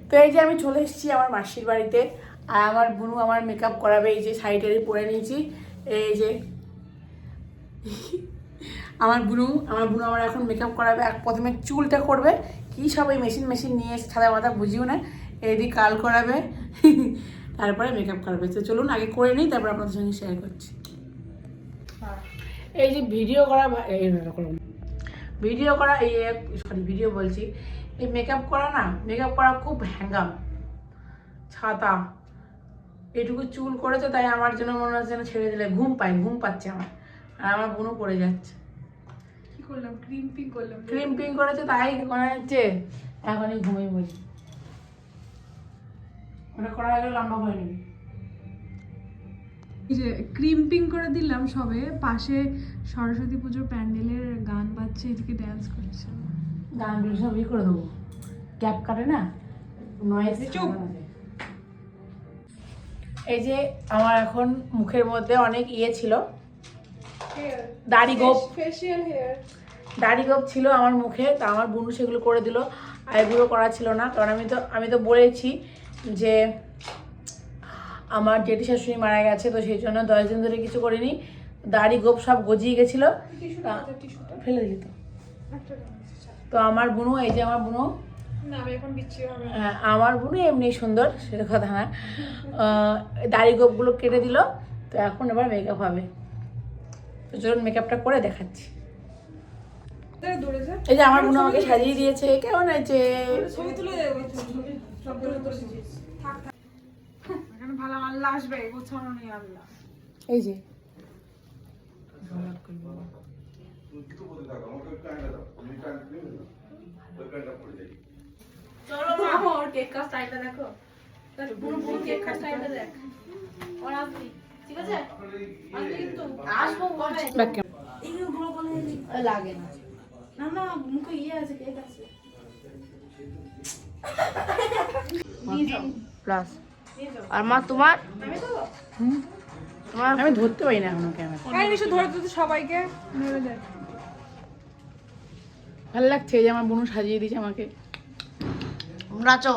তো এই যে আমি চলে এসেছি আমার মাসির বাড়িতে, আর আমার বুনু আমার মেকআপ করাবে। এই যে শাড়িটারি পরে নিয়েছি, এই যে আমার বুনু আমার এখন মেকআপ করাবে। প্রথমে চুলটা করবে, কী সব এই মেশিন নিয়ে সাদা মাথা বুঝিও না, এদিকে কাল করাবে তারপরে মেকআপ করাবে। তো চলুন আগে করে নিই, তারপর আপনাদের সঙ্গে শেয়ার করছি। এই যে ভিডিও করা এই সরি ভিডিও বলছি, এই মেকআপ করা না, মেকআপ করা খুব হ্যাঙ্গাম ছাতা। এটুকু চুল করেছে, তাই আমার জন্য মনে হচ্ছে যেন ছেড়ে দিলে ঘুম পাচ্ছে আমার, আর আমার বোনও পড়ে যাচ্ছে। কি করলাম? ক্রিম্পিং করেছে, তাই মনে হচ্ছে এখনই ঘুমিয়ে বলি। ওটা করা হয়ে গেলে লম্বা হয়ে নেবে। এই যে ক্রিম্পিং করে দিলাম সবে, পাশে সরস্বতী পুজোর প্যান্ডেলের গান বাজছে, এদিকে ড্যান্স করছে। গানগুলো সব ইয়ে করে দেবো, ক্যাপ কাটে না, নয়েজ। চুপ। এই যে আমার এখন মুখের মধ্যে অনেক ইয়ে ছিল, দাড়ি গোপ ছিল আমার মুখে, তা আমার বোনু সেগুলো করে দিল। আইব্রো করা ছিল না, কারণ আমি তো বলেছি যে আমার জেঠি শাশুড়ি মারা গেছে, তো সেই জন্য 10 দিন ধরে কিছু করিনি। দাড়ি গোপ সব গজিয়ে গেছিলো, ফেলে দিলি তো আমার বোনু, এই যে আমার বোনু, আমার বোনু এমনি সুন্দর, সেটা কথা না, দাড়ি গোপগুলো কেটে দিল। তো এখন এবার মেকআপ হবে, তো চলুন মেকআপটা করে দেখাচ্ছি। এই যে আমার বোন আমাকে সাজিয়ে দিয়েছে, কেমন আছে? এই যে লাগে না, না মুখে ইয়ে আছে, কেক আছে প্লাস। আর মা তোমার আমি ধরতে পারি না এখনো ক্যামেরা। সবাইকে মেরে দেয়। ভালো লাগছে এই যে আমার বোনু সাজিয়ে দিয়েছে আমাকে। নাচো।